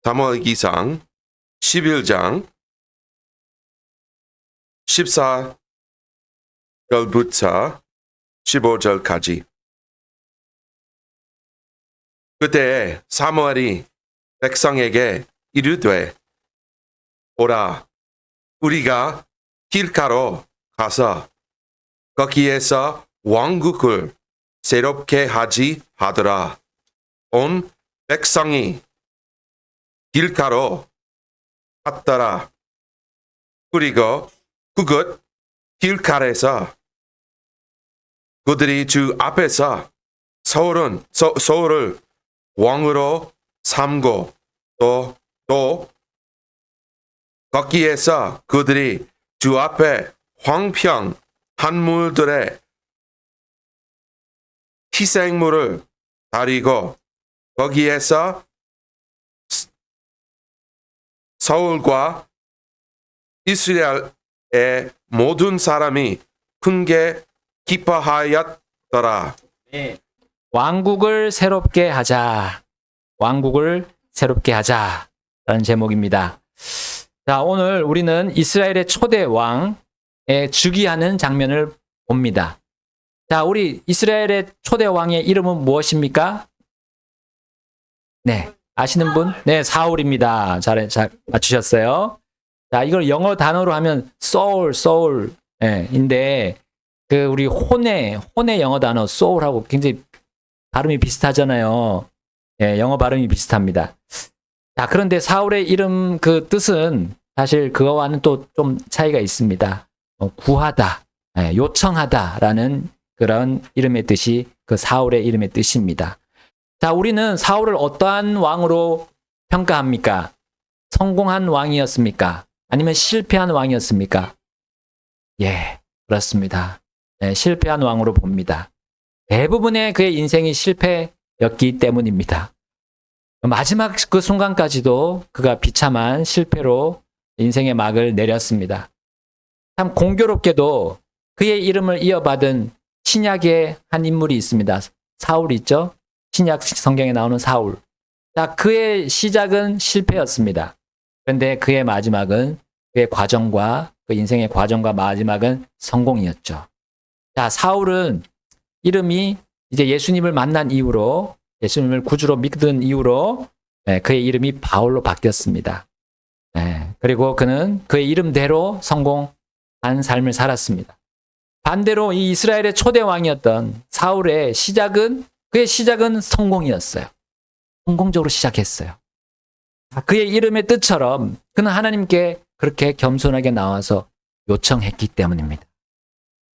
사무엘기상 11장 14절부터 15절까지. 그때 사무엘이 백성에게 이르되 오라 우리가 길가로 가서 거기에서 왕국을 새롭게 하지 하더라. 온 백성이 길가로 갔더라. 그리고 그곳 길가에서 그들이 주 앞에서 사울을 왕으로 삼고 또 거기에서 그들이 주 앞에 황평한 물들의 희생물을 다리고 거기에서 사울과 이스라엘의 모든 사람이 크게 기뻐하였더라. 네. 왕국을 새롭게 하자. 왕국을 새롭게 하자. 라는 제목입니다. 자, 오늘 우리는 이스라엘의 초대 왕의 즉위하는 장면을 봅니다. 자, 우리 이스라엘의 초대 왕의 이름은 무엇입니까? 네. 아시는 분? 네, 사울입니다. 잘 맞추셨어요. 자, 이걸 영어 단어로 하면 soul, 인데, 우리 혼의 영어 단어 soul하고 굉장히 발음이 비슷하잖아요. 예, 영어 발음이 비슷합니다. 자, 그런데 사울의 이름 그 뜻은 사실 그거와는 또 좀 차이가 있습니다. 구하다, 요청하다라는 그런 이름의 뜻이 그 사울의 이름의 뜻입니다. 자, 우리는 사울을 어떠한 왕으로 평가합니까? 성공한 왕이었습니까? 아니면 실패한 왕이었습니까? 예, 그렇습니다. 네, 실패한 왕으로 봅니다. 대부분의 그의 인생이 실패였기 때문입니다. 마지막 그 순간까지도 그가 비참한 실패로 인생의 막을 내렸습니다. 참 공교롭게도 그의 이름을 이어받은 신약의 한 인물이 있습니다. 사울 있죠? 신약 성경에 나오는 사울. 자, 그의 시작은 실패였습니다. 그런데 그의 마지막은 그의 과정과 그 인생의 과정과 마지막은 성공이었죠. 자, 사울은 이름이 이제 예수님을 만난 이후로 예수님을 구주로 믿은 이후로 그의 이름이 바울로 바뀌었습니다. 그리고 그는 그의 이름대로 성공한 삶을 살았습니다. 반대로 이 이스라엘의 초대 왕이었던 사울의 그의 시작은 성공이었어요. 성공적으로 시작했어요. 그의 이름의 뜻처럼 그는 하나님께 그렇게 겸손하게 나와서 요청했기 때문입니다.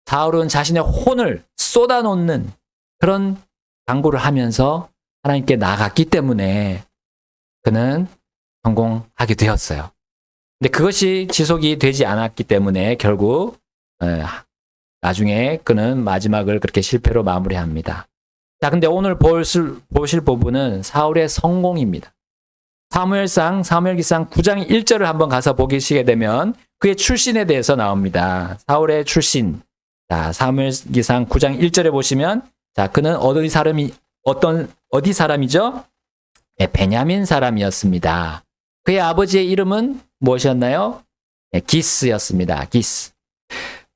사울은 자신의 혼을 쏟아놓는 그런 강구를 하면서 하나님께 나아갔기 때문에 그는 성공하게 되었어요. 근데 그것이 지속이 되지 않았기 때문에 결국 나중에 그는 마지막을 그렇게 실패로 마무리합니다. 자, 근데 오늘 보실 부분은 사울의 성공입니다. 사무엘기상 9장 1절을 한번 가서 보시게 되면 그의 출신에 대해서 나옵니다. 사울의 출신. 자, 사무엘기상 9장 1절에 보시면 자, 그는 어디 사람이죠? 네, 베냐민 사람이었습니다. 그의 아버지의 이름은 무엇이었나요? 네, 기스였습니다. 기스.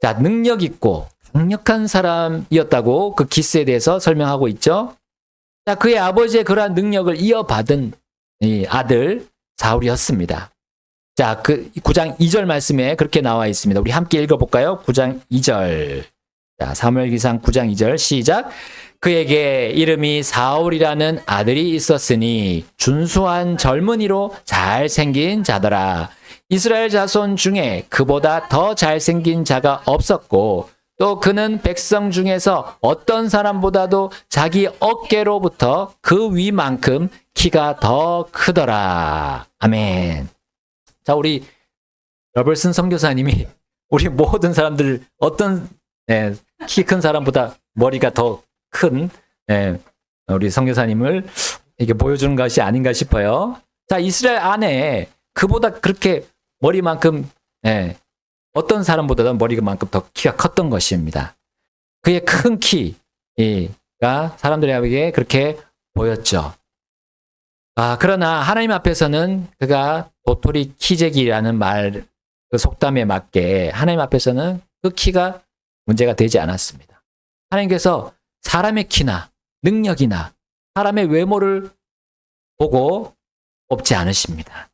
자, 능력 있고 강력한 사람이었다고 그 기스에 대해서 설명하고 있죠. 자, 그의 아버지의 그러한 능력을 이어받은 이 아들 사울이었습니다. 자, 그 9장 2절 말씀에 그렇게 나와 있습니다. 우리 함께 읽어볼까요? 9장 2절. 자, 사무엘기상 9장 2절 시작. 그에게 이름이 사울이라는 아들이 있었으니 준수한 젊은이로 잘생긴 자더라. 이스라엘 자손 중에 그보다 더 잘생긴 자가 없었고 또 그는 백성 중에서 어떤 사람보다도 자기 어깨로부터 그 위만큼 키가 더 크더라. 아멘. 자, 우리 러벌슨 선교사님이 우리 모든 사람들 어떤 키 큰 사람보다 머리가 더 큰 우리 선교사님을 이렇게 보여주는 것이 아닌가 싶어요. 자, 이스라엘 안에 그보다 그렇게 머리만큼 어떤 사람보다도 머리만큼 더 키가 컸던 것입니다. 그의 큰 키가 사람들에게 그렇게 보였죠. 그러나 하나님 앞에서는 그가 도토리 키재기라는 말, 그 속담에 맞게 하나님 앞에서는 그 키가 문제가 되지 않았습니다. 하나님께서 사람의 키나 능력이나 사람의 외모를 보고 뽑지 않으십니다.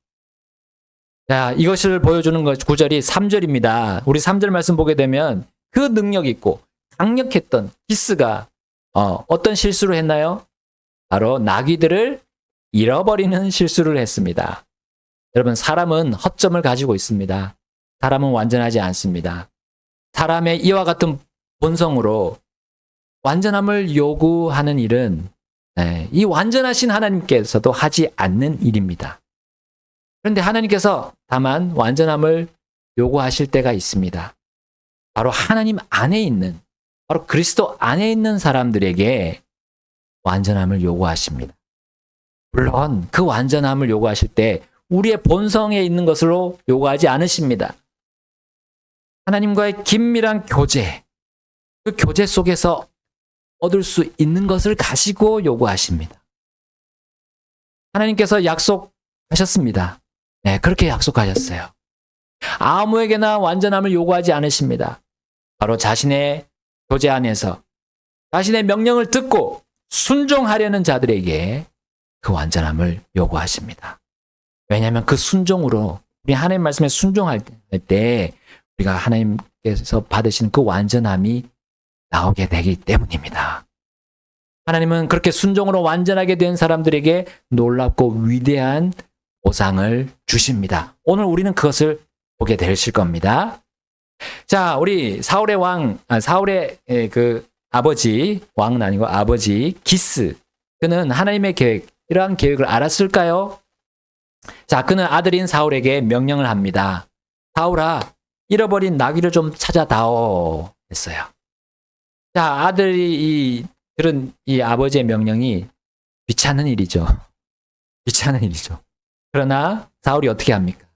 자, 이것을 보여주는 것 구절이 3절입니다. 우리 3절 말씀 보게 되면 그 능력 있고 강력했던 기스가 어떤 실수를 했나요? 바로 나귀들을 잃어버리는 실수를 했습니다. 여러분, 사람은 허점을 가지고 있습니다. 사람은 완전하지 않습니다. 사람의 이와 같은 본성으로 완전함을 요구하는 일은 이 완전하신 하나님께서도 하지 않는 일입니다. 그런데 하나님께서 다만 완전함을 요구하실 때가 있습니다. 바로 하나님 안에 있는, 바로 그리스도 안에 있는 사람들에게 완전함을 요구하십니다. 물론 그 완전함을 요구하실 때 우리의 본성에 있는 것으로 요구하지 않으십니다. 하나님과의 긴밀한 교제, 그 교제 속에서 얻을 수 있는 것을 가지고 요구하십니다. 하나님께서 약속하셨습니다. 네, 그렇게 약속하셨어요. 아무에게나 완전함을 요구하지 않으십니다. 바로 자신의 교제 안에서 자신의 명령을 듣고 순종하려는 자들에게 그 완전함을 요구하십니다. 왜냐하면 그 순종으로 우리 하나님 말씀에 순종할 때 우리가 하나님께서 받으신 그 완전함이 나오게 되기 때문입니다. 하나님은 그렇게 순종으로 완전하게 된 사람들에게 놀랍고 위대한 보상을 주십니다. 오늘 우리는 그것을 보게 되실 겁니다. 자, 우리 사울의 그 아버지, 왕은 아니고 아버지 기스, 그는 하나님의 계획, 이러한 계획을 알았을까요? 자, 그는 아들인 사울에게 명령을 합니다. 사울아, 잃어버린 나귀를 좀 찾아다오 했어요. 자, 아들이 들은 이 아버지의 명령이 귀찮은 일이죠. 귀찮은 일이죠. 그러나 사울이 어떻게 합니까?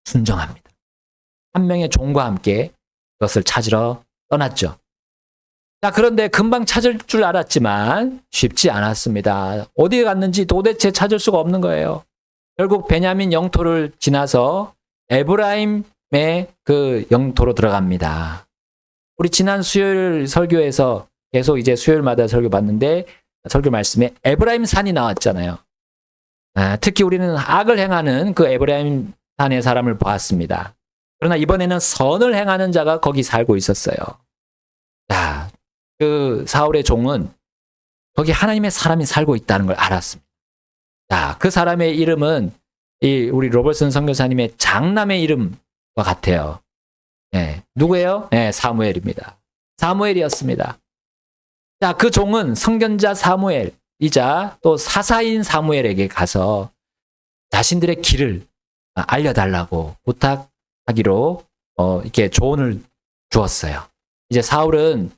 순종합니다. 한 명의 종과 함께 그것을 찾으러 떠났죠. 자, 그런데 금방 찾을 줄 알았지만 쉽지 않았습니다. 어디에 갔는지 도대체 찾을 수가 없는 거예요. 결국 베냐민 영토를 지나서 에브라임의 그 영토로 들어갑니다. 우리 지난 수요일 설교에서 계속 이제 수요일마다 설교 봤는데 설교 말씀에 에브라임 산이 나왔잖아요. 특히 우리는 악을 행하는 그 에브라임 산의 사람을 보았습니다. 그러나 이번에는 선을 행하는 자가 거기 살고 있었어요. 자, 그 사울의 종은 거기 하나님의 사람이 살고 있다는 걸 알았습니다. 자, 그 사람의 이름은 우리 로벌슨 선교사님의 장남의 이름과 같아요. 네, 누구예요? 네, 사무엘입니다. 사무엘이었습니다. 자, 그 종은 선견자 사무엘이자 또 사사인 사무엘에게 가서 자신들의 길을 알려달라고 부탁하기로 이렇게 조언을 주었어요. 이제 사울은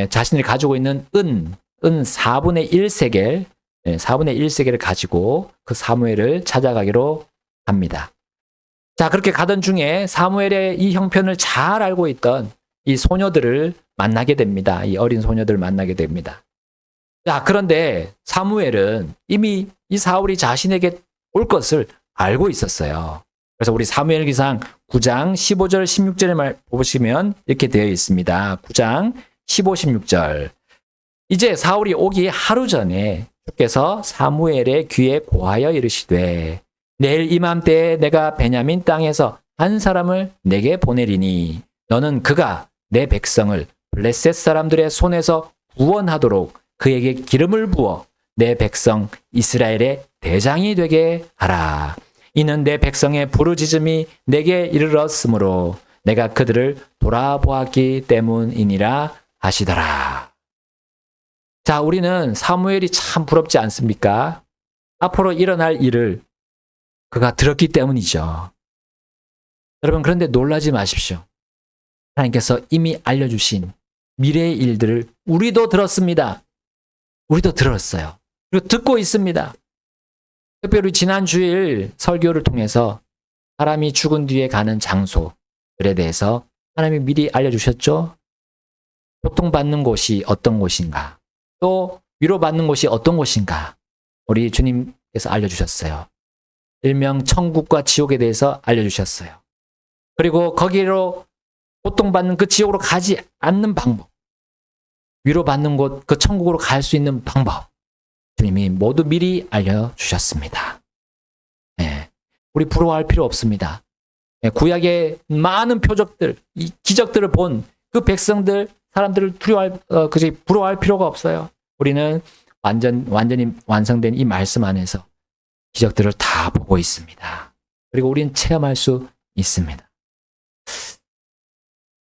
자신이 가지고 있는 은 4분의 1세겔, 4분의 1세겔을 가지고 그 사무엘을 찾아가기로 합니다. 자, 그렇게 가던 중에 사무엘의 이 형편을 잘 알고 있던 이 소녀들을 만나게 됩니다. 이 어린 소녀들을 만나게 됩니다. 자, 그런데 사무엘은 이미 이 사울이 자신에게 올 것을 알고 있었어요. 그래서 우리 사무엘기상 9장 15절 16절을 말 보시면 이렇게 되어 있습니다. 9장 15, 16절. 이제 사울이 오기 하루 전에 주께서 사무엘의 귀에 고하여 이르시되 내일 이맘때에 내가 베냐민 땅에서 한 사람을 내게 보내리니 너는 그가 내 백성을 블레셋 사람들의 손에서 구원하도록 그에게 기름을 부어 내 백성 이스라엘의 대장이 되게 하라. 이는 내 백성의 부르짖음이 내게 이르렀으므로 내가 그들을 돌아보았기 때문이니라 하시더라. 자, 우리는 사무엘이 참 부럽지 않습니까? 앞으로 일어날 일을 그가 들었기 때문이죠. 여러분, 그런데 놀라지 마십시오. 하나님께서 이미 알려주신 미래의 일들을 우리도 들었습니다. 우리도 들었어요. 그리고 듣고 있습니다. 특별히 지난 주일 설교를 통해서 사람이 죽은 뒤에 가는 장소들에 대해서 하나님이 미리 알려주셨죠. 고통받는 곳이 어떤 곳인가, 또 위로받는 곳이 어떤 곳인가, 우리 주님께서 하나님께서 알려주셨어요. 일명 천국과 지옥에 대해서 알려주셨어요. 그리고 거기로 고통받는 그 지옥으로 가지 않는 방법, 위로받는 곳, 그 천국으로 갈 수 있는 방법, 주님이 모두 미리 알려주셨습니다. 네. 우리 부러워할 필요 없습니다. 네. 구약의 많은 표적들, 이 기적들을 본 그 백성들, 사람들을 부러워할 필요가 없어요. 우리는 완전히 완성된 이 말씀 안에서 기적들을 다 보고 있습니다. 그리고 우리는 체험할 수 있습니다.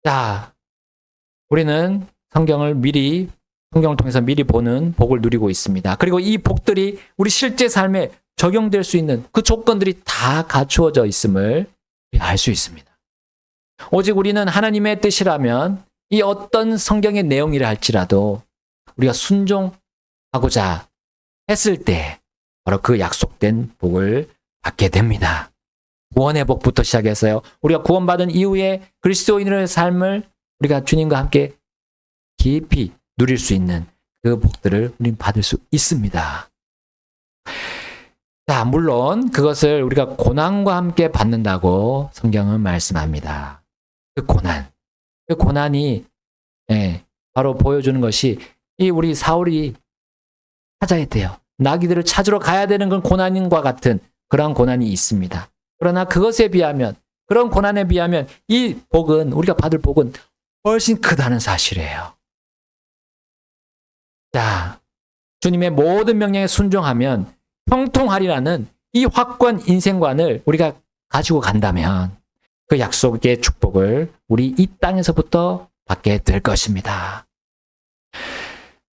자, 우리는 성경을 통해서 미리 보는 복을 누리고 있습니다. 그리고 이 복들이 우리 실제 삶에 적용될 수 있는 그 조건들이 다 갖추어져 있음을 알 수 있습니다. 오직 우리는 하나님의 뜻이라면 이 어떤 성경의 내용이라 할지라도 우리가 순종하고자 했을 때 바로 그 약속된 복을 받게 됩니다. 구원의 복부터 시작해서요. 우리가 구원받은 이후에 그리스도인의 삶을 우리가 주님과 함께 깊이 누릴 수 있는 그 복들을 우리는 받을 수 있습니다. 자, 물론 그것을 우리가 고난과 함께 받는다고 성경은 말씀합니다. 그 고난이 바로 보여주는 것이 이 우리 사울이 찾아야 돼요. 나귀들을 찾으러 가야 되는 건 고난과 같은 그러한 고난이 있습니다. 그러나 그런 고난에 비하면 이 복은, 우리가 받을 복은 훨씬 크다는 사실이에요. 자, 주님의 모든 명령에 순종하면 형통하리라는 이 확고한 인생관을 우리가 가지고 간다면 그 약속의 축복을 우리 이 땅에서부터 받게 될 것입니다.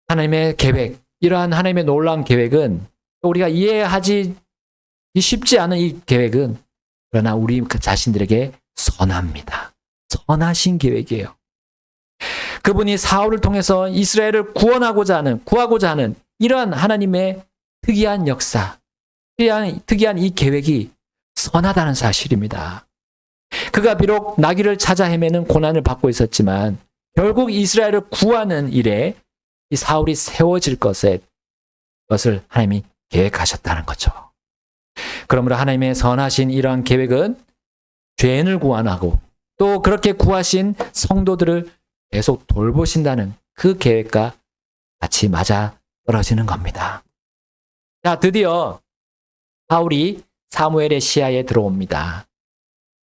하나님의 계획, 이러한 하나님의 놀라운 계획은 우리가 이해하지 쉽지 않은 이 계획은 그러나 우리 자신들에게 선합니다. 선하신 계획이에요. 그분이 사울을 통해서 이스라엘을 구하고자 하는 이러한 하나님의 특이한 역사, 특이한 이 계획이 선하다는 사실입니다. 그가 비록 나귀를 찾아 헤매는 고난을 받고 있었지만 결국 이스라엘을 구하는 일에 이 사울이 세워질 것을 하나님이 계획하셨다는 거죠. 그러므로 하나님의 선하신 이러한 계획은 죄인을 구원하고 또 그렇게 구하신 성도들을 계속 돌보신다는 그 계획과 같이 맞아 떨어지는 겁니다. 자, 드디어 사울이 사무엘의 시야에 들어옵니다.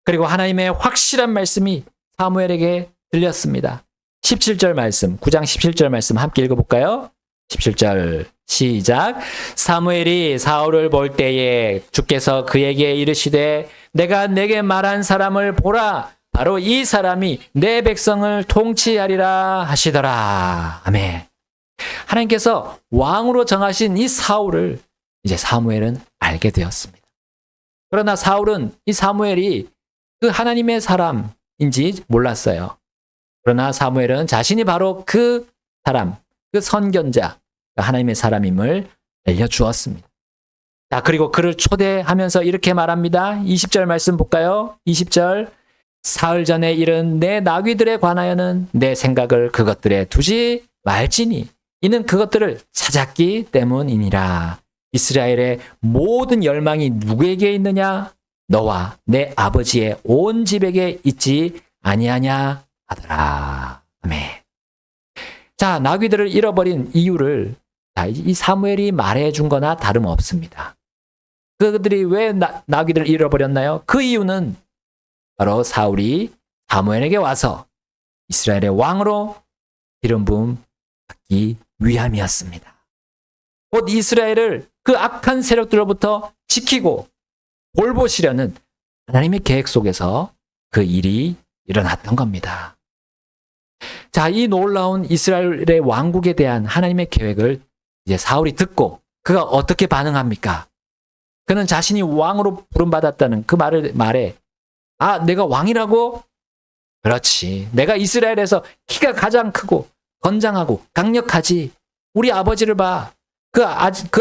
그리고 하나님의 확실한 말씀이 사무엘에게 들렸습니다. 17절 말씀, 9장 17절 말씀 함께 읽어볼까요? 17절 시작. 사무엘이 사울을 볼 때에 주께서 그에게 이르시되 내가 내게 말한 사람을 보라. 바로 이 사람이 내 백성을 통치하리라 하시더라. 아멘. 하나님께서 왕으로 정하신 이 사울을 이제 사무엘은 알게 되었습니다. 그러나 이 사무엘이 그 하나님의 사람인지 몰랐어요. 그러나 사무엘은 자신이 바로 그 사람, 그 선견자, 하나님의 사람임을 알려주었습니다. 자, 그리고 그를 초대하면서 이렇게 말합니다. 20절 말씀 볼까요? 20절. 사흘 전에 일은 내 나귀들에 관하여는 내 생각을 그것들에 두지 말지니 이는 그것들을 찾았기 때문이니라. 이스라엘의 모든 열망이 누구에게 있느냐? 너와 내 아버지의 온 집에게 있지 아니하냐 하더라. 아멘. 자, 나귀들을 잃어버린 이유를 이 사무엘이 말해준 거나 다름없습니다. 그들이 왜 나귀들을 잃어버렸나요? 그 이유는 바로 사울이 사무엘에게 와서 이스라엘의 왕으로 기름 부음 받기 위함이었습니다. 곧 이스라엘을 그 악한 세력들로부터 지키고 돌보시려는 하나님의 계획 속에서 그 일이 일어났던 겁니다. 자, 이 놀라운 이스라엘의 왕국에 대한 하나님의 계획을 이제 사울이 듣고 그가 어떻게 반응합니까? 그는 자신이 왕으로 부름받았다는 그 말에 내가 왕이라고? 그렇지. 내가 이스라엘에서 키가 가장 크고 건장하고 강력하지. 우리 아버지를 봐. 그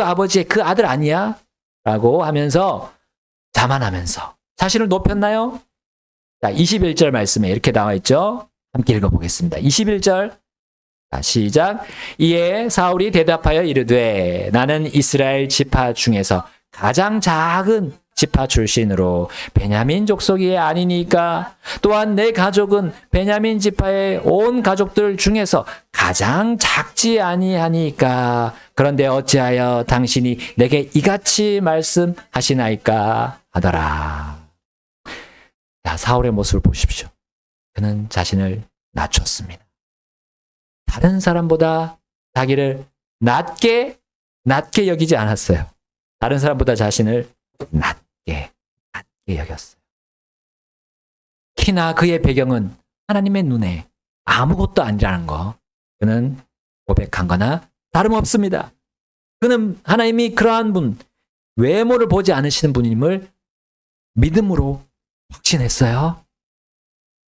아버지의 그 아들 아니야? 라고 하면서 자만하면서 자신을 높였나요? 자, 21절 말씀에 이렇게 나와 있죠. 함께 읽어보겠습니다. 21절. 자, 시작. 이에 사울이 대답하여 이르되 나는 이스라엘 지파 중에서 가장 작은 지파 출신으로 베냐민 족속이 아니니까 또한 내 가족은 베냐민 지파의 온 가족들 중에서 가장 작지 아니하니까 그런데 어찌하여 당신이 내게 이같이 말씀하시나이까 하더라. 자, 사울의 모습을 보십시오. 그는 자신을 낮췄습니다. 다른 사람보다 자기를 낮게 여기지 않았어요. 다른 사람보다 자신을 낮게 여겼어요. 키나 그의 배경은 하나님의 눈에 아무것도 아니라는 거 그는 고백한 거나 다름없습니다. 그는 하나님이 그러한 분, 외모를 보지 않으시는 분임을 믿음으로 확신했어요.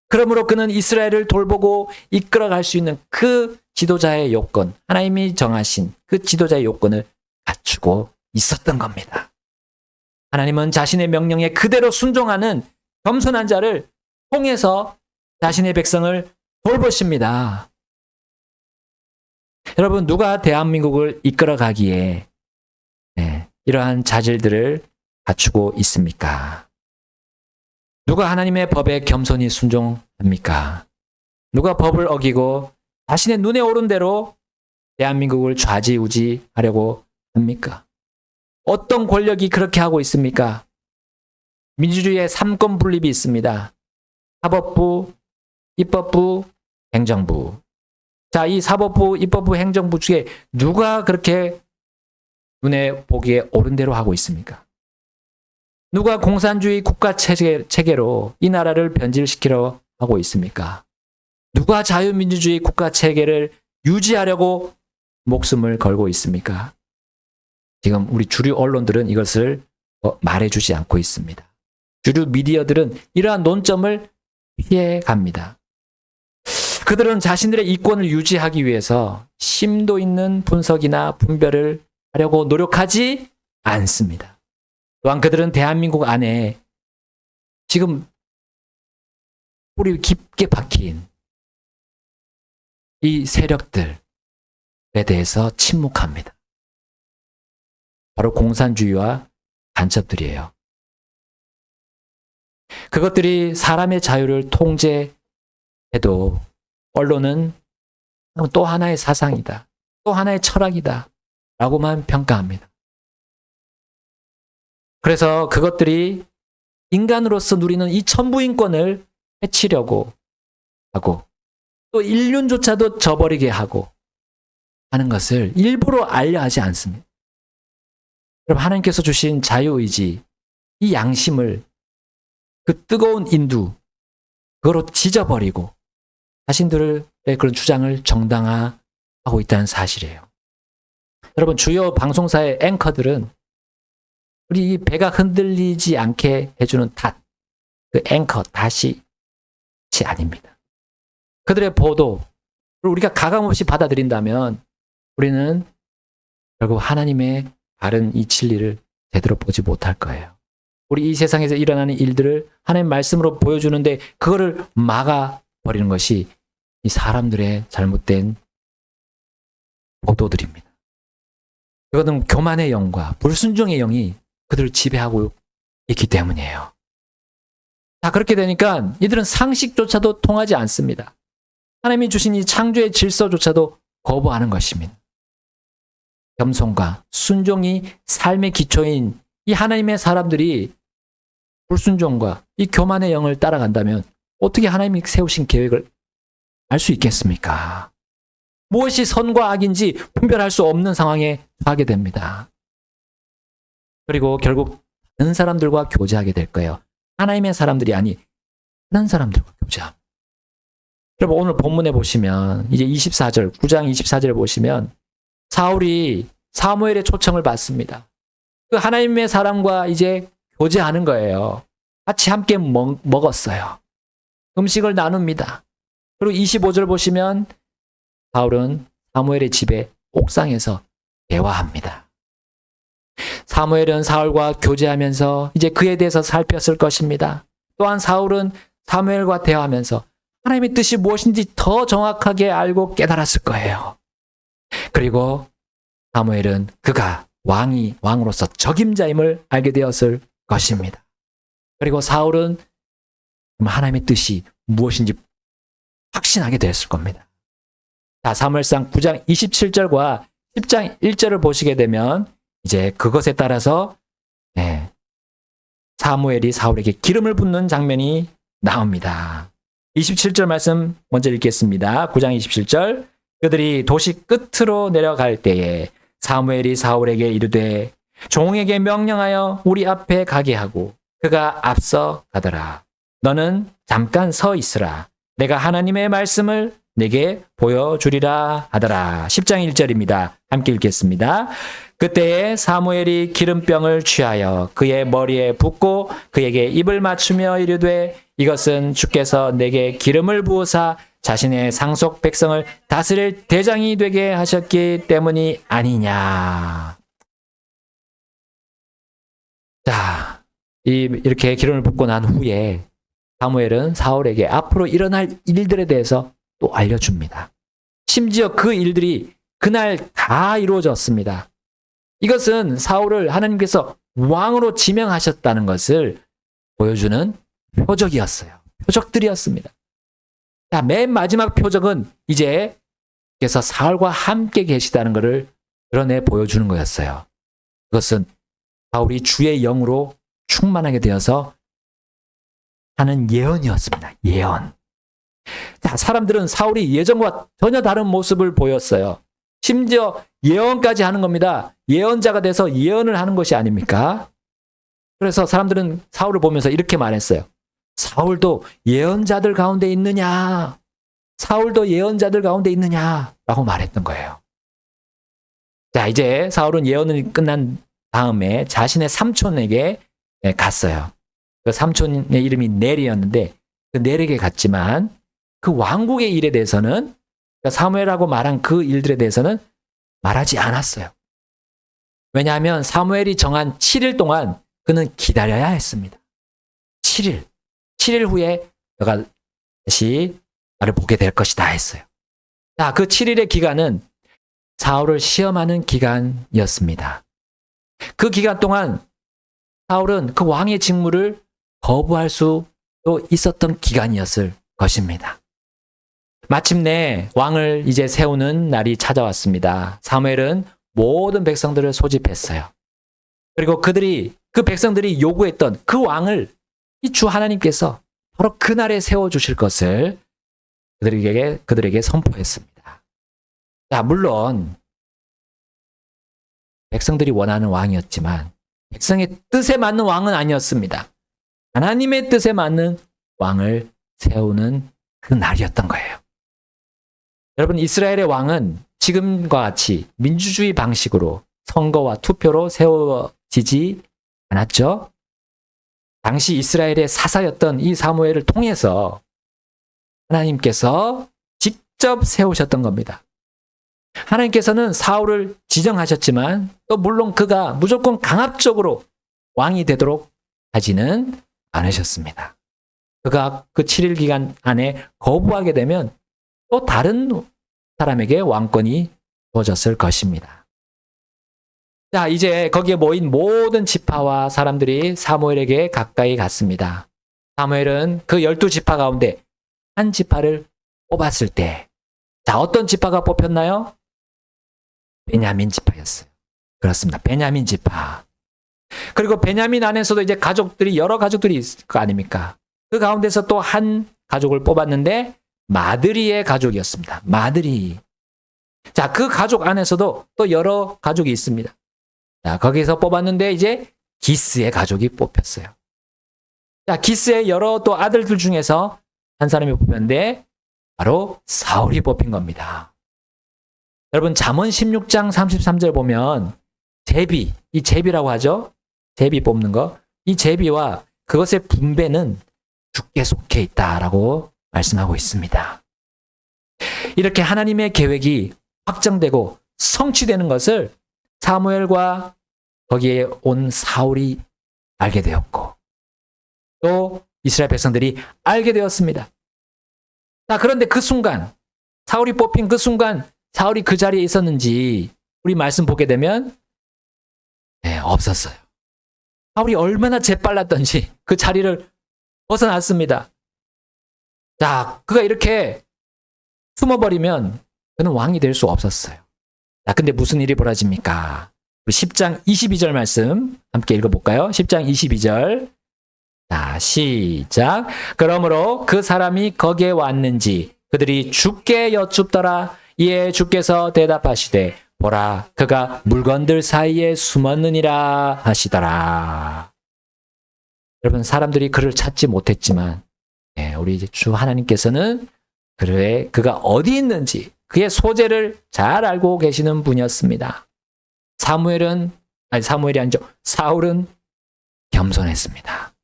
그러므로 그는 이스라엘을 돌보고 이끌어갈 수 있는 그 지도자의 요건, 하나님이 정하신 그 지도자의 요건을 갖추고 있었던 겁니다. 하나님은 자신의 명령에 그대로 순종하는 겸손한 자를 통해서 자신의 백성을 돌보십니다. 여러분, 누가 대한민국을 이끌어가기에 이러한 자질들을 갖추고 있습니까? 누가 하나님의 법에 겸손히 순종합니까? 누가 법을 어기고 자신의 눈에 오른 대로 대한민국을 좌지우지하려고 합니까? 어떤 권력이 그렇게 하고 있습니까? 민주주의의 3권 분립이 있습니다. 사법부, 입법부, 행정부. 자, 이 사법부, 입법부, 행정부 중에 누가 그렇게 눈에 보기에 옳은 대로 하고 있습니까? 누가 공산주의 국가 체계로 이 나라를 변질시키려 하고 있습니까? 누가 자유민주주의 국가 체계를 유지하려고 목숨을 걸고 있습니까? 지금 우리 주류 언론들은 이것을 말해주지 않고 있습니다. 주류 미디어들은 이러한 논점을 피해갑니다. 그들은 자신들의 이권을 유지하기 위해서 심도 있는 분석이나 분별을 하려고 노력하지 않습니다. 또한 그들은 대한민국 안에 지금 뿌리 깊게 박힌 이 세력들에 대해서 침묵합니다. 바로 공산주의와 간첩들이에요. 그것들이 사람의 자유를 통제해도 언론은 또 하나의 사상이다. 또 하나의 철학이다. 라고만 평가합니다. 그래서 그것들이 인간으로서 누리는 이 천부인권을 해치려고 하고 또 인륜조차도 저버리게 하고 하는 것을 일부러 알려하지 않습니다. 여러분, 하나님께서 주신 자유의지, 이 양심을 그 뜨거운 인두, 그거로 지져버리고 자신들의 그런 주장을 정당화하고 있다는 사실이에요. 여러분, 주요 방송사의 앵커들은 우리 이 배가 흔들리지 않게 해주는 닷, 그 앵커, 닷이 아닙니다. 그들의 보도를 우리가 가감없이 받아들인다면 우리는 결국 하나님의 바른 이 진리를 제대로 보지 못할 거예요. 우리 이 세상에서 일어나는 일들을 하나님 말씀으로 보여주는데 그거를 막아버리는 것이 이 사람들의 잘못된 보도들입니다. 그것은 교만의 영과 불순종의 영이 그들을 지배하고 있기 때문이에요. 자, 그렇게 되니까 이들은 상식조차도 통하지 않습니다. 하나님이 주신 이 창조의 질서조차도 거부하는 것입니다. 겸손과 순종이 삶의 기초인 이 하나님의 사람들이 불순종과 이 교만의 영을 따라간다면 어떻게 하나님이 세우신 계획을 알 수 있겠습니까? 무엇이 선과 악인지 분별할 수 없는 상황에 처하게 됩니다. 그리고 결국 다른 사람들과 교제하게 될 거예요. 하나님의 사람들이 아니 다른 사람들과 교제합니다. 여러분, 오늘 본문에 보시면 이제 24절, 9장 24절에 보시면 사울이 사무엘의 초청을 받습니다. 그 하나님의 사람과 이제 교제하는 거예요. 같이 함께 먹었어요. 음식을 나눕니다. 그리고 25절 보시면 사울은 사무엘의 집에 옥상에서 대화합니다. 사무엘은 사울과 교제하면서 이제 그에 대해서 살폈을 것입니다. 또한 사울은 사무엘과 대화하면서 하나님의 뜻이 무엇인지 더 정확하게 알고 깨달았을 거예요. 그리고 사무엘은 그가 왕으로서 적임자임을 알게 되었을 것입니다. 그리고 사울은 하나님의 뜻이 무엇인지 확신하게 되었을 겁니다. 자, 사무엘상 9장 27절과 10장 1절을 보시게 되면 이제 그것에 따라서 사무엘이 사울에게 기름을 붓는 장면이 나옵니다. 27절 말씀 먼저 읽겠습니다. 9장 27절. 그들이 도시 끝으로 내려갈 때에 사무엘이 사울에게 이르되 종에게 명령하여 우리 앞에 가게 하고 그가 앞서 가더라. 너는 잠깐 서 있으라. 내가 하나님의 말씀을 내게 보여주리라 하더라. 10장 1절입니다. 함께 읽겠습니다. 그때에 사무엘이 기름병을 취하여 그의 머리에 붓고 그에게 입을 맞추며 이르되 이것은 주께서 내게 기름을 부으사 자신의 상속 백성을 다스릴 대장이 되게 하셨기 때문이 아니냐. 자, 이렇게 기름을 붓고 난 후에 사무엘은 사울에게 앞으로 일어날 일들에 대해서 또 알려줍니다. 심지어 그 일들이 그날 다 이루어졌습니다. 이것은 사울을 하나님께서 왕으로 지명하셨다는 것을 보여주는 표적이었어요. 표적들이었습니다. 자, 맨 마지막 표적은 이제 그래서 사울과 함께 계시다는 것을 드러내 보여주는 거였어요. 그것은 사울이 주의 영으로 충만하게 되어서 하는 예언이었습니다. 예언. 자, 사람들은 사울이 예전과 전혀 다른 모습을 보였어요. 심지어 예언까지 하는 겁니다. 예언자가 돼서 예언을 하는 것이 아닙니까? 그래서 사람들은 사울을 보면서 이렇게 말했어요. 사울도 예언자들 가운데 있느냐? 사울도 예언자들 가운데 있느냐? 라고 말했던 거예요. 자, 이제 사울은 예언이 끝난 다음에 자신의 삼촌에게 갔어요. 그 삼촌의 이름이 넬이었는데 그 넬에게 갔지만 그 왕국의 일에 대해서는 사무엘하고 말한 그 일들에 대해서는 말하지 않았어요. 왜냐하면 사무엘이 정한 7일 동안 그는 기다려야 했습니다. 7일. 7일 후에 너가 다시 나를 보게 될 것이다 했어요. 자, 그 7일의 기간은 사울을 시험하는 기간이었습니다. 그 기간 동안 사울은 그 왕의 직무를 거부할 수도 있었던 기간이었을 것입니다. 마침내 왕을 이제 세우는 날이 찾아왔습니다. 사무엘은 모든 백성들을 소집했어요. 그리고 그 백성들이 요구했던 그 왕을 이 주 하나님께서 바로 그날에 세워주실 것을 그들에게 선포했습니다. 자, 물론 백성들이 원하는 왕이었지만 백성의 뜻에 맞는 왕은 아니었습니다. 하나님의 뜻에 맞는 왕을 세우는 그 날이었던 거예요. 여러분, 이스라엘의 왕은 지금과 같이 민주주의 방식으로 선거와 투표로 세워지지 않았죠. 당시 이스라엘의 사사였던 이 사무엘을 통해서 하나님께서 직접 세우셨던 겁니다. 하나님께서는 사울을 지정하셨지만 또 물론 그가 무조건 강압적으로 왕이 되도록 하지는 않으셨습니다. 그가 그 7일 기간 안에 거부하게 되면 또 다른 사람에게 왕권이 주어졌을 것입니다. 자, 이제 거기에 모인 모든 지파와 사람들이 사무엘에게 가까이 갔습니다. 사무엘은 그 12지파 가운데 한 지파를 뽑았을 때, 자, 어떤 지파가 뽑혔나요? 베냐민 지파였어요. 그렇습니다. 베냐민 지파. 그리고 베냐민 안에서도 이제 여러 가족들이 있을 거 아닙니까? 그 가운데서 또 한 가족을 뽑았는데 마드리의 가족이었습니다. 마드리. 자, 그 가족 안에서도 또 여러 가족이 있습니다. 자, 거기서 뽑았는데 이제 기스의 가족이 뽑혔어요. 자, 기스의 여러 또 아들들 중에서 한 사람이 뽑혔는데 바로 사울이 뽑힌 겁니다. 여러분, 잠언 16장 33절 보면 제비, 이 제비라고 하죠? 제비 뽑는 거. 이 제비와 그것의 분배는 주께 속해 있다라고 말씀하고 있습니다. 이렇게 하나님의 계획이 확정되고 성취되는 것을 사무엘과 거기에 온 사울이 알게 되었고 또 이스라엘 백성들이 알게 되었습니다. 자, 그런데 그 순간, 사울이 뽑힌 그 순간 사울이 그 자리에 있었는지 우리 말씀 보게 되면 네, 없었어요. 사울이 얼마나 재빨랐던지 그 자리를 벗어났습니다. 자, 그가 이렇게 숨어버리면 그는 왕이 될 수 없었어요. 자, 근데 무슨 일이 벌어집니까? 10장 22절 말씀 함께 읽어볼까요? 10장 22절. 자, 시작. 그러므로 그 사람이 거기에 왔는지 그들이 주께 여쭙더라. 이에 주께서 대답하시되 보라, 그가 물건들 사이에 숨었느니라 하시더라. 여러분, 사람들이 그를 찾지 못했지만 우리 주 하나님께서는 그가 어디 있는지 그의 소재를 잘 알고 계시는 분이었습니다. 사무엘이 아니죠. 사울은 겸손했습니다.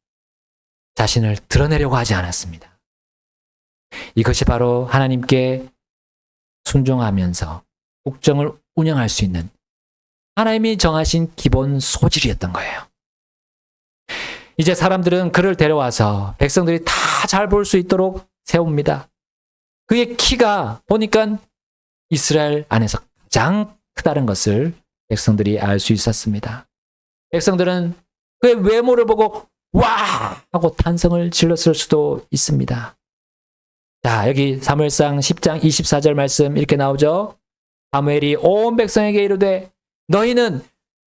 자신을 드러내려고 하지 않았습니다. 이것이 바로 하나님께 순종하면서 국정을 운영할 수 있는 하나님이 정하신 기본 소질이었던 거예요. 이제 사람들은 그를 데려와서 백성들이 다 잘 볼 수 있도록 세웁니다. 그의 키가 보니까 이스라엘 안에서 가장 크다는 것을 백성들이 알 수 있었습니다. 백성들은 그의 외모를 보고 와! 하고 탄성을 질렀을 수도 있습니다. 자, 여기 사무엘상 10장 24절 말씀 이렇게 나오죠. 사무엘이 온 백성에게 이르되 너희는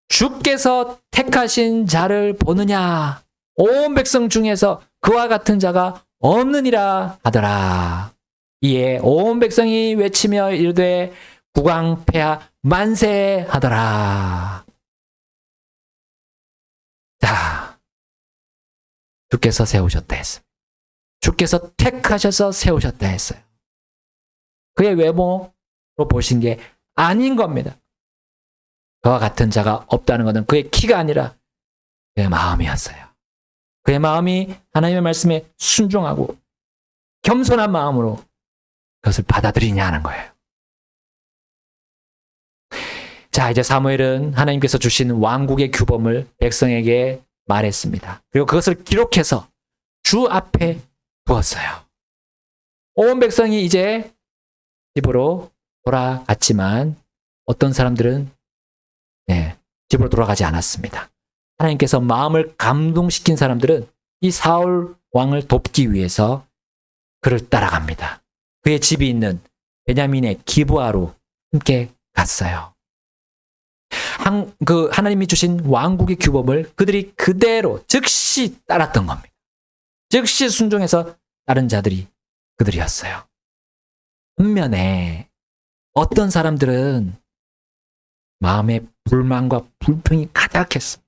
주께서 택하신 자를 보느냐? 온 백성 중에서 그와 같은 자가 없느니라 하더라. 이에 온 백성이 외치며 이르되 국왕폐하 만세 하더라. 자, 주께서 세우셨다 했습니다. 주께서 택하셔서 세우셨다 했어요. 그의 외모로 보신 게 아닌 겁니다. 그와 같은 자가 없다는 것은 그의 키가 아니라 그의 마음이었어요. 그의 마음이 하나님의 말씀에 순종하고 겸손한 마음으로 그것을 받아들이냐는 거예요. 자, 이제 사무엘은 하나님께서 주신 왕국의 규범을 백성에게 말했습니다. 그리고 그것을 기록해서 주 앞에 두었어요. 온 백성이 이제 집으로 돌아갔지만 어떤 사람들은 집으로 돌아가지 않았습니다. 하나님께서 마음을 감동시킨 사람들은 이 사울 왕을 돕기 위해서 그를 따라갑니다. 그의 집이 있는 베냐민의 기브아로 함께 갔어요. 하나님이 주신 왕국의 규범을 그들이 그대로 즉시 따랐던 겁니다. 즉시 순종해서 따른 자들이 그들이었어요. 반면에 어떤 사람들은 마음에 불만과 불평이 가득했어.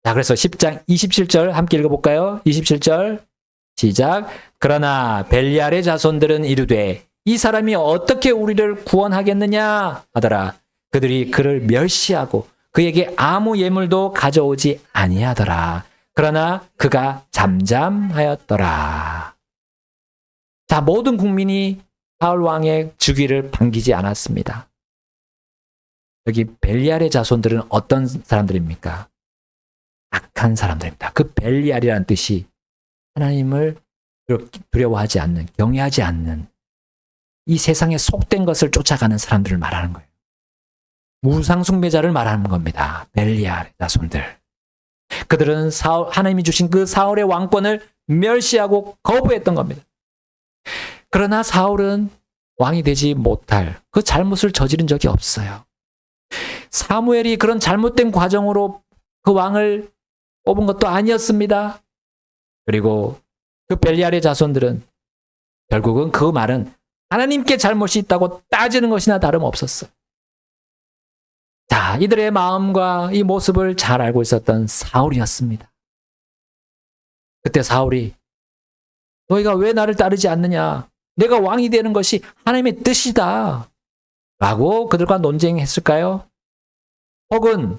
자, 그래서 10장 27절 함께 읽어볼까요? 27절 시작. 그러나 벨리알의 자손들은 이르되 이 사람이 어떻게 우리를 구원하겠느냐 하더라. 그들이 그를 멸시하고 그에게 아무 예물도 가져오지 아니하더라. 그러나 그가 잠잠하였더라. 자, 모든 국민이 사울 왕의 즉위를 반기지 않았습니다. 여기 벨리알의 자손들은 어떤 사람들입니까? 악한 사람들입니다. 그 벨리알이라는 뜻이 하나님을 두려워하지 않는, 경외하지 않는 이 세상에 속된 것을 쫓아가는 사람들을 말하는 거예요. 우상숭배자를 말하는 겁니다. 벨리알의 자손들. 그들은 하나님이 주신 그 사울의 왕권을 멸시하고 거부했던 겁니다. 그러나 사울은 왕이 되지 못할 그 잘못을 저지른 적이 없어요. 사무엘이 그런 잘못된 과정으로 그 왕을 뽑은 것도 아니었습니다. 그리고 그 벨리알의 자손들은 결국은 그 말은 하나님께 잘못이 있다고 따지는 것이나 다름없었어요. 자, 이들의 마음과 이 모습을 잘 알고 있었던 사울이었습니다. 그때 사울이 너희가 왜 나를 따르지 않느냐? 내가 왕이 되는 것이 하나님의 뜻이다. 라고 그들과 논쟁했을까요? 혹은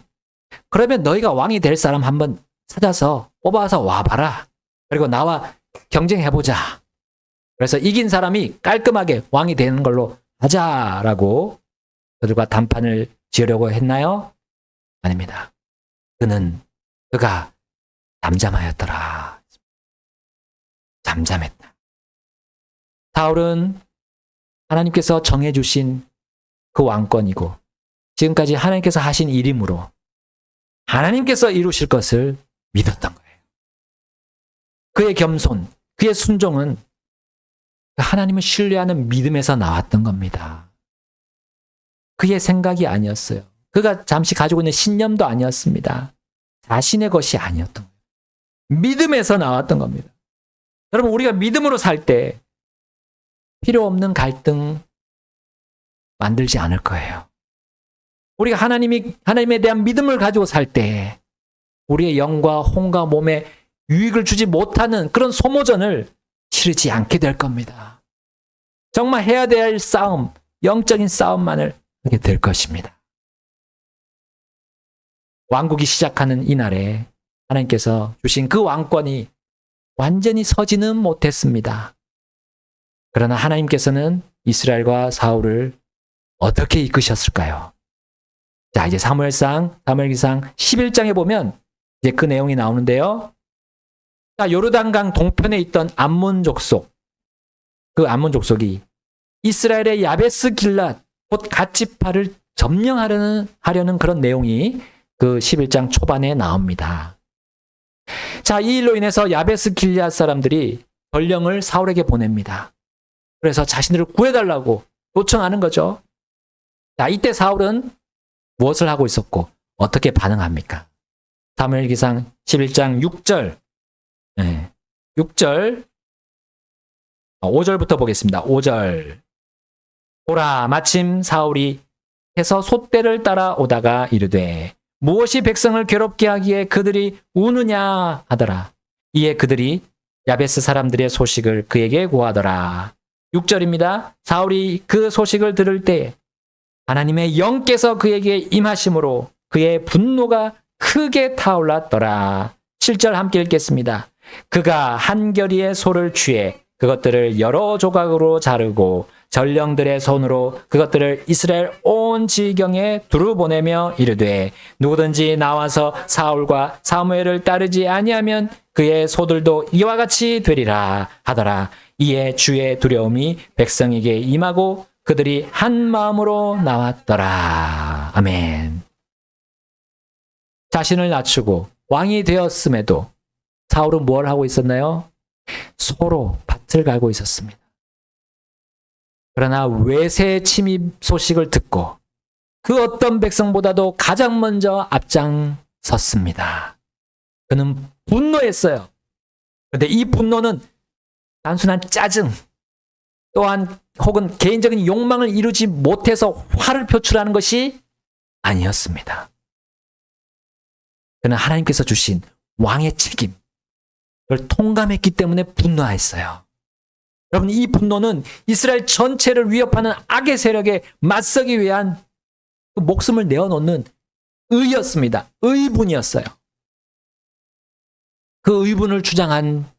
그러면 너희가 왕이 될 사람 한번 찾아서 뽑아서 와봐라. 그리고 나와 경쟁해보자. 그래서 이긴 사람이 깔끔하게 왕이 되는 걸로 하자라고 그들과 담판을 지으려고 했나요? 아닙니다. 그가 잠잠하였더라. 잠잠했다. 사울은 하나님께서 정해주신 그 왕권이고 지금까지 하나님께서 하신 일이므로 하나님께서 이루실 것을 믿었던 거예요. 그의 겸손, 그의 순종은 하나님을 신뢰하는 믿음에서 나왔던 겁니다. 그의 생각이 아니었어요. 그가 잠시 가지고 있는 신념도 아니었습니다. 자신의 것이 아니었던 거예요. 믿음에서 나왔던 겁니다. 여러분, 우리가 믿음으로 살 때 필요 없는 갈등 만들지 않을 거예요. 우리가 하나님에 대한 믿음을 가지고 살 때 우리의 영과 혼과 몸에 유익을 주지 못하는 그런 소모전을 치르지 않게 될 겁니다. 정말 해야 될 싸움, 영적인 싸움만을 하게 될 것입니다. 왕국이 시작하는 이날에 하나님께서 주신 그 왕권이 완전히 서지는 못했습니다. 그러나 하나님께서는 이스라엘과 사울을 어떻게 이끄셨을까요? 자, 이제 사무엘기상 11장에 보면 이제 그 내용이 나오는데요. 자, 요르단강 동편에 있던 암몬 족속, 그 암몬 족속이 이스라엘의 야베스 길랏, 곧 갓지파를 점령하려는 그런 내용이 그 11장 초반에 나옵니다. 자, 이 일로 인해서 야베스 길앗 사람들이 전령을 사울에게 보냅니다. 그래서 자신들을 구해달라고 요청하는 거죠. 자, 이때 사울은 무엇을 하고 있었고 어떻게 반응합니까? 사무엘기상 11장 6절, 6절, 5절부터 보겠습니다. 5절. 보라, 마침 사울이 해서 솥대를 따라오다가 이르되 무엇이 백성을 괴롭게 하기에 그들이 우느냐 하더라. 이에 그들이 야베스 사람들의 소식을 그에게 고하더라. 6절입니다. 사울이 그 소식을 들을 때 하나님의 영께서 그에게 임하심으로 그의 분노가 크게 타올랐더라. 7절 함께 읽겠습니다. 그가 한 겨리의 소를 취해 그것들을 여러 조각으로 자르고 전령들의 손으로 그것들을 이스라엘 온 지경에 두루 보내며 이르되 누구든지 나와서 사울과 사무엘을 따르지 아니하면 그의 소들도 이와 같이 되리라 하더라. 이에 주의 두려움이 백성에게 임하고 그들이 한 마음으로 나왔더라. 아멘. 자신을 낮추고 왕이 되었음에도 사울은 뭘 하고 있었나요? 소로 밭을 갈고 있었습니다. 그러나 외세 침입 소식을 듣고 그 어떤 백성보다도 가장 먼저 앞장섰습니다. 그는 분노했어요. 그런데 이 분노는 단순한 짜증 또한 혹은 개인적인 욕망을 이루지 못해서 화를 표출하는 것이 아니었습니다. 그는 하나님께서 주신 왕의 책임을 통감했기 때문에 분노했어요. 여러분, 이 분노는 이스라엘 전체를 위협하는 악의 세력에 맞서기 위한 그 목숨을 내어놓는 의였습니다. 의분이었어요. 그 의분을 주장한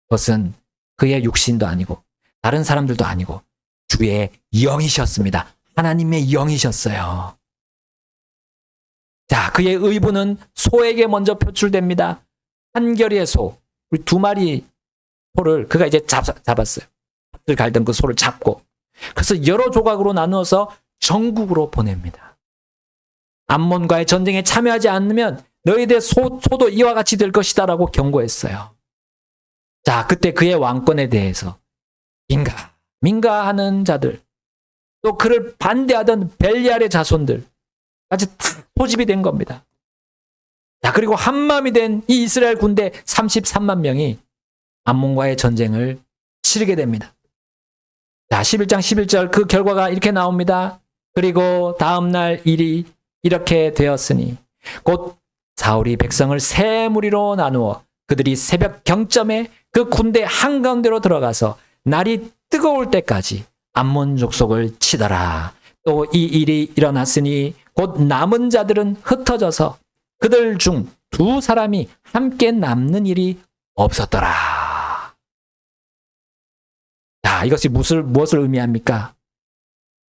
것은 그의 육신도 아니고 다른 사람들도 아니고 주의 영이셨습니다. 하나님의 영이셨어요. 자, 그의 의분은 소에게 먼저 표출됩니다. 한 겨리의 소, 두 마리 소를 그가 이제 잡았어요. 밭을 갈던 그 소를 잡고 그래서 여러 조각으로 나누어서 전국으로 보냅니다. 암몬과의 전쟁에 참여하지 않으면 너희들의 소도 이와 같이 될 것이다라고 경고했어요. 자, 그때 그의 왕권에 대해서 민가하는 자들, 또 그를 반대하던 벨리알의 자손들 까지 소집이 된 겁니다. 자, 그리고 한마음이 된 이 이스라엘 군대 33만 명이 암몬과의 전쟁을 치르게 됩니다. 자, 11장 11절 그 결과가 이렇게 나옵니다. 그리고 다음 날 일이 이렇게 되었으니 곧 사울이 백성을 세 무리로 나누어 그들이 새벽 경점에 그 군대 한가운데로 들어가서 날이 뜨거울 때까지 암몬 족속을 치더라. 또 이 일이 일어났으니 곧 남은 자들은 흩어져서 그들 중 두 사람이 함께 남는 일이 없었더라. 자, 이것이 무엇을 의미합니까?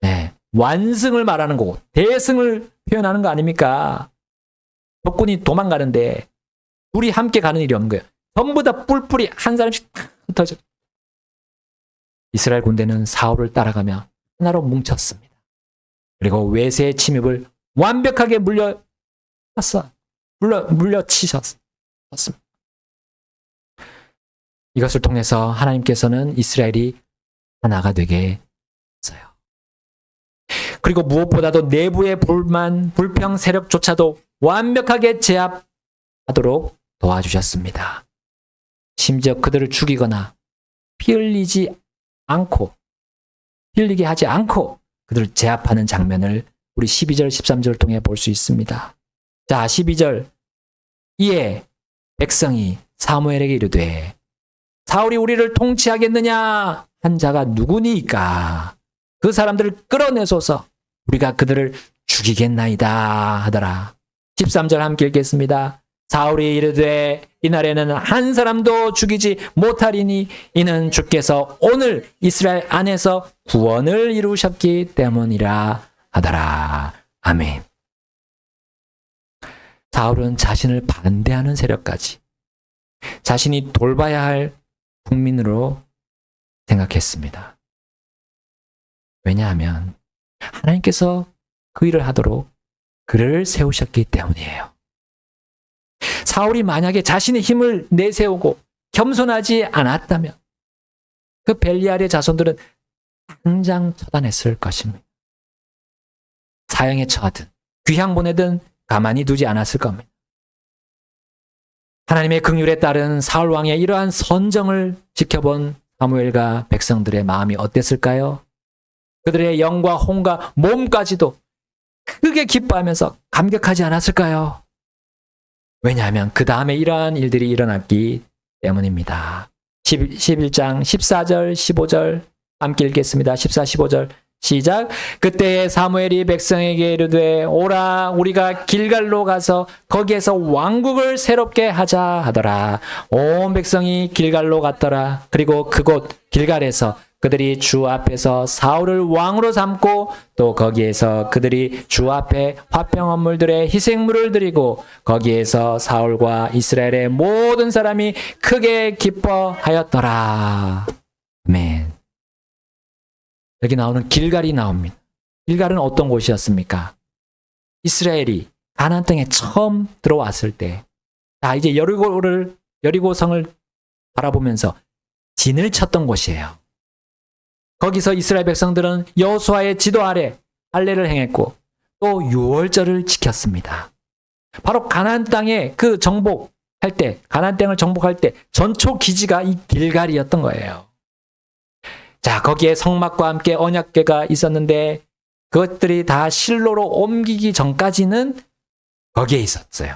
네, 완승을 말하는 거고 대승을 표현하는 거 아닙니까? 적군이 도망가는데 둘이 함께 가는 일이 없는 거예요. 전부 다 뿔뿔이 한 사람씩 흩어져. 이스라엘 군대는 사울을 따라가며 하나로 뭉쳤습니다. 그리고 외세의 침입을 완벽하게 물려쳤어. 물려치셨습니다. 이것을 통해서 하나님께서는 이스라엘이 하나가 되게 했어요. 그리고 무엇보다도 내부의 불만, 불평 세력조차도 완벽하게 제압하도록 도와주셨습니다. 심지어 그들을 죽이거나 피 흘리게 하지 않고 그들을 제압하는 장면을 우리 12절, 13절을 통해 볼 수 있습니다. 자, 12절. 이에 백성이 사무엘에게 이르되 사울이 우리를 통치하겠느냐 한 자가 누구니까 그 사람들을 끌어내소서 우리가 그들을 죽이겠나이다 하더라. 13절 함께 읽겠습니다. 사울이 이르되 이날에는 한 사람도 죽이지 못하리니 이는 주께서 오늘 이스라엘 안에서 구원을 이루셨기 때문이라 하더라. 아멘. 사울은 자신을 반대하는 세력까지 자신이 돌봐야 할 국민으로 생각했습니다. 왜냐하면 하나님께서 그 일을 하도록 그를 세우셨기 때문이에요. 사울이 만약에 자신의 힘을 내세우고 겸손하지 않았다면 그 벨리알의 자손들은 당장 처단했을 것입니다. 사형에 처하든 귀양 보내든 가만히 두지 않았을 겁니다. 하나님의 긍휼에 따른 사울 왕의 이러한 선정을 지켜본 사무엘과 백성들의 마음이 어땠을까요? 그들의 영과 혼과 몸까지도 크게 기뻐하면서 감격하지 않았을까요? 왜냐하면 그 다음에 이러한 일들이 일어났기 때문입니다. 11장 14절 15절 함께 읽겠습니다. 14, 15절 시작. 그때에 사무엘이 백성에게 이르되 오라 우리가 길갈로 가서 거기에서 왕국을 새롭게 하자 하더라. 온 백성이 길갈로 갔더라. 그리고 그곳 길갈에서 그들이 주 앞에서 사울을 왕으로 삼고 또 거기에서 그들이 주 앞에 화평 헌물들의 희생물을 드리고 거기에서 사울과 이스라엘의 모든 사람이 크게 기뻐하였더라. 아멘. 여기 나오는 길갈이 나옵니다. 길갈은 어떤 곳이었습니까? 이스라엘이 가나안 땅에 처음 들어왔을 때, 이제 여리고성을 바라보면서 진을 쳤던 곳이에요. 거기서 이스라엘 백성들은 여호수아의 지도 아래 할례를 행했고 또 유월절을 지켰습니다. 바로 가나안 땅에 가나안 땅을 정복할 때 전초 기지가 이 길갈이었던 거예요. 자, 거기에 성막과 함께 언약궤가 있었는데 그것들이 다 실로로 옮기기 전까지는 거기에 있었어요.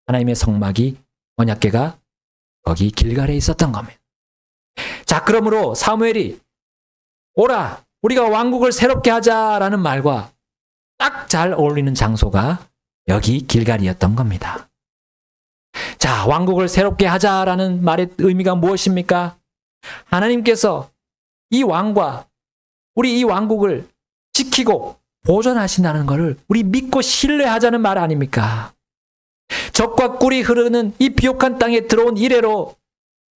하나님의 성막이 언약궤가 거기 길갈에 있었던 겁니다. 자, 그러므로 사무엘이 오라 우리가 왕국을 새롭게 하자라는 말과 딱 잘 어울리는 장소가 여기 길갈이었던 겁니다. 자, 왕국을 새롭게 하자라는 말의 의미가 무엇입니까? 하나님께서 이 왕과 우리 이 왕국을 지키고 보존하신다는 것을 우리 믿고 신뢰하자는 말 아닙니까? 적과 꿀이 흐르는 이 비옥한 땅에 들어온 이래로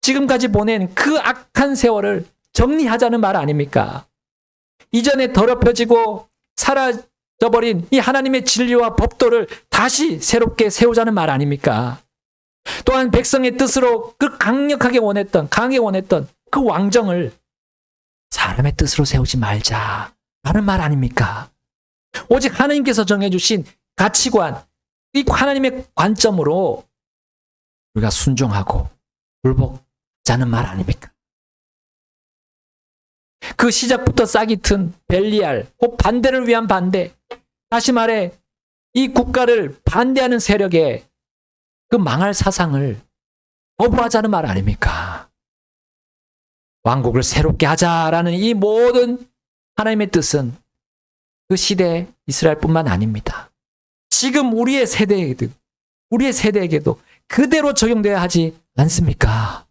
지금까지 보낸 그 악한 세월을 정리하자는 말 아닙니까? 이전에 더럽혀지고 사라져버린 이 하나님의 진리와 법도를 다시 새롭게 세우자는 말 아닙니까? 또한 백성의 뜻으로 그 강하게 원했던 그 왕정을 사람의 뜻으로 세우지 말자라는 말 아닙니까? 오직 하나님께서 정해주신 가치관, 이 하나님의 관점으로 우리가 순종하고 굴복하자는 말 아닙니까? 그 시작부터 싹이 튼 벨리알, 곧 반대를 위한 반대, 다시 말해 이 국가를 반대하는 세력의 그 망할 사상을 거부하자는 말 아닙니까? 왕국을 새롭게 하자라는 이 모든 하나님의 뜻은 그 시대 이스라엘뿐만 아닙니다. 지금 우리의 세대에게도 그대로 적용돼야 하지 않습니까?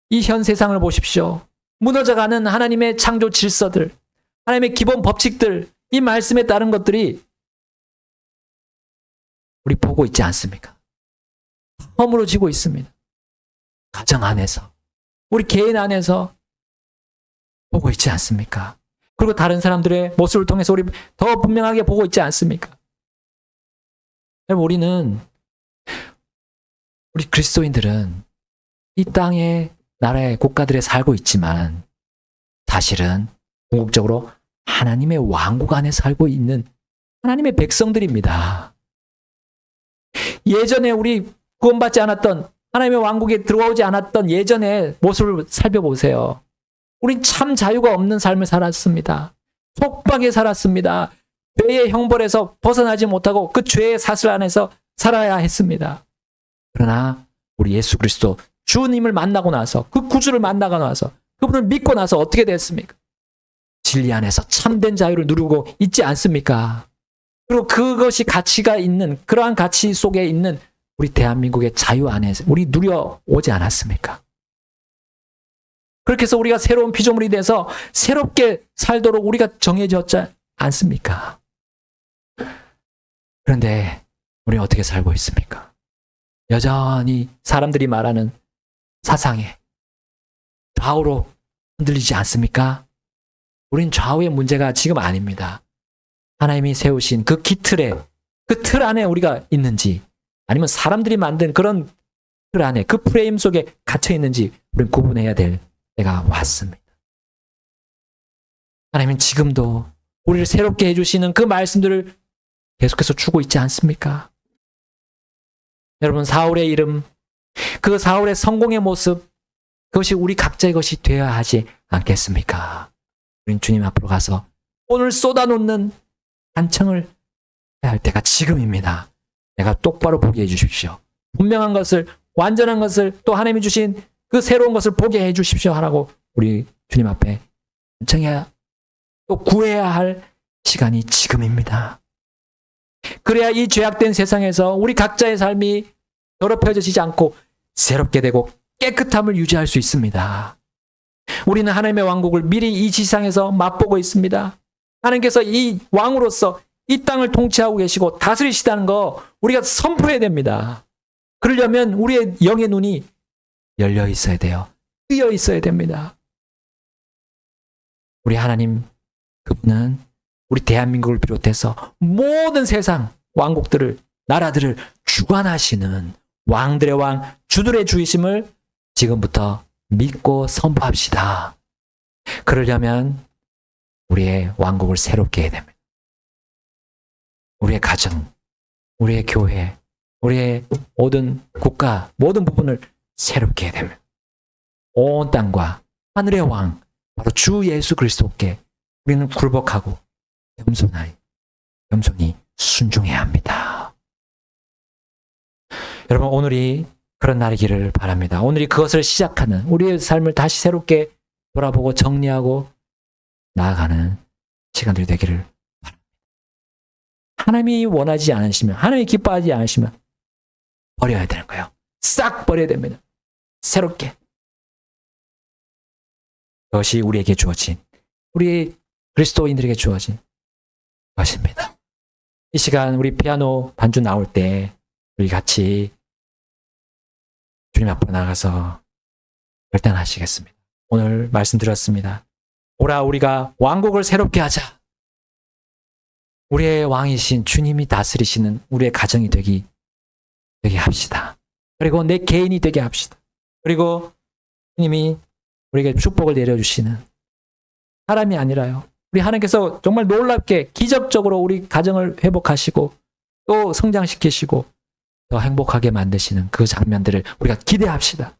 이 현 세상을 보십시오. 무너져가는 하나님의 창조 질서들, 하나님의 기본 법칙들, 이 말씀에 따른 것들이 우리 보고 있지 않습니까? 허물어지고 있습니다. 가정 안에서, 우리 개인 안에서 보고 있지 않습니까? 그리고 다른 사람들의 모습을 통해서 우리 더 분명하게 보고 있지 않습니까? 여러분, 우리 그리스도인들은 이 땅에 나라의 국가들에 살고 있지만 사실은 궁극적으로 하나님의 왕국 안에 살고 있는 하나님의 백성들입니다. 예전에 우리 구원받지 않았던 하나님의 왕국에 들어오지 않았던 예전의 모습을 살펴보세요. 우린 참 자유가 없는 삶을 살았습니다. 속박에 살았습니다. 죄의 형벌에서 벗어나지 못하고 그 죄의 사슬 안에서 살아야 했습니다. 그러나 우리 예수 그리스도 주님을 만나고 나서, 그 구주를 만나고 나서, 그분을 믿고 나서 어떻게 됐습니까? 진리 안에서 참된 자유를 누리고 있지 않습니까? 그리고 그것이 가치가 있는, 그러한 가치 속에 있는 우리 대한민국의 자유 안에서 우리 누려오지 않았습니까? 그렇게 해서 우리가 새로운 피조물이 돼서 새롭게 살도록 우리가 정해졌지 않습니까? 그런데 우리는 어떻게 살고 있습니까? 여전히 사람들이 말하는 사상에 좌우로 흔들리지 않습니까? 우린 좌우의 문제가 지금 아닙니다. 하나님이 세우신 그 기틀에, 그 틀 안에 우리가 있는지, 아니면 사람들이 만든 그런 틀 안에, 그 프레임 속에 갇혀 있는지 우리는 구분해야 될 때가 왔습니다. 하나님은 지금도 우리를 새롭게 해주시는 그 말씀들을 계속해서 주고 있지 않습니까? 여러분, 사울의 이름, 그 사울의 성공의 모습, 그것이 우리 각자의 것이 되어야 하지 않겠습니까? 우린 주님 앞으로 가서 오늘 쏟아놓는 간청을 해야 할 때가 지금입니다. 내가 똑바로 보게 해주십시오. 분명한 것을, 완전한 것을, 또 하나님이 주신 그 새로운 것을 보게 해주십시오 하라고 우리 주님 앞에 간청해야, 또 구해야 할 시간이 지금입니다. 그래야 이 죄악된 세상에서 우리 각자의 삶이 더럽혀지지 않고 새롭게 되고 깨끗함을 유지할 수 있습니다. 우리는 하나님의 왕국을 미리 이 지상에서 맛보고 있습니다. 하나님께서 이 왕으로서 이 땅을 통치하고 계시고 다스리시다는 거 우리가 선포해야 됩니다. 그러려면 우리의 영의 눈이 열려 있어야 돼요. 뜨여 있어야 됩니다. 우리 하나님, 그분은 우리 대한민국을 비롯해서 모든 세상 왕국들을, 나라들을 주관하시는 왕들의 왕, 주들의 주이심을 지금부터 믿고 선포합시다. 그러려면 우리의 왕국을 새롭게 해야 됩니다. 우리의 가정, 우리의 교회, 우리의 모든 국가, 모든 부분을 새롭게 해야 됩니다. 온 땅과 하늘의 왕, 바로 주 예수 그리스도께 우리는 굴복하고 겸손히 순종해야 합니다. 여러분, 오늘이 그런 날이기를 바랍니다. 오늘이 그것을 시작하는, 우리의 삶을 다시 새롭게 돌아보고 정리하고 나아가는 시간들이 되기를 바랍니다. 하나님이 원하지 않으시면, 하나님이 기뻐하지 않으시면 버려야 되는 거예요. 싹 버려야 됩니다. 새롭게. 그것이 우리에게 주어진, 우리 그리스도인들에게 주어진 것입니다. 이 시간 우리 피아노 반주 나올 때 우리 같이 주님 앞으로 나가서 결단하시겠습니다. 오늘 말씀드렸습니다. 오라, 우리가 왕국을 새롭게 하자. 우리의 왕이신 주님이 다스리시는 우리의 가정이 되게 합시다. 그리고 내 개인이 되게 합시다. 그리고 주님이 우리에게 축복을 내려주시는 사람이 아니라요. 우리 하나님께서 정말 놀랍게 기적적으로 우리 가정을 회복하시고 또 성장시키시고 더 행복하게 만드시는 그 장면들을 우리가 기대합시다.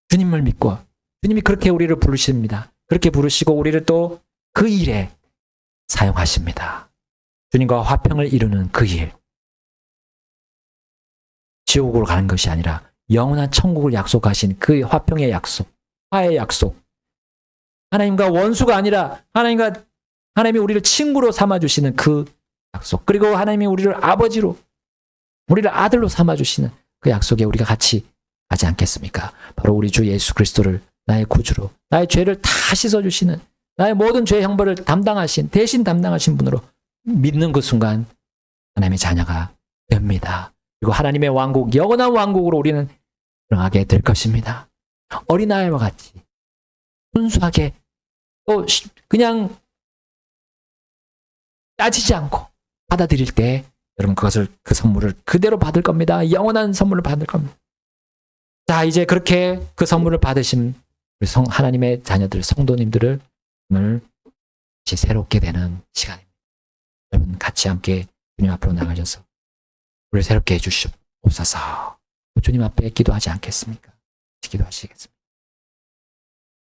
주님을 믿고, 주님이 그렇게 우리를 부르십니다. 그렇게 부르시고 우리를 또 그 일에 사용하십니다. 주님과 화평을 이루는 그 일. 지옥으로 가는 것이 아니라 영원한 천국을 약속하신 그 화평의 약속, 화의 약속. 하나님과 원수가 아니라 하나님이 우리를 친구로 삼아주시는 그 약속. 그리고 하나님이 우리를 아버지로, 우리를 아들로 삼아주시는 그 약속에 우리가 같이 가지 않겠습니까? 바로 우리 주 예수 그리스도를 나의 구주로, 나의 죄를 다 씻어주시는, 나의 모든 죄의 형벌을 대신 담당하신 분으로 믿는 그 순간 하나님의 자녀가 됩니다. 그리고 하나님의 왕국, 영원한 왕국으로 우리는 들어가게 될 것입니다. 어린아이와 같이 순수하게 또 그냥 따지지 않고 받아들일 때 여러분 그 선물을 그대로 받을 겁니다. 영원한 선물을 받을 겁니다. 자, 이제 그렇게 그 선물을 받으신 우리 하나님의 자녀들, 성도님들을 오늘 이제 새롭게 되는 시간입니다. 여러분 같이 함께 주님 앞으로 나가셔서 우리를 새롭게 해주시옵소서. 주님 앞에 기도하지 않겠습니까? 기도하시겠습니다.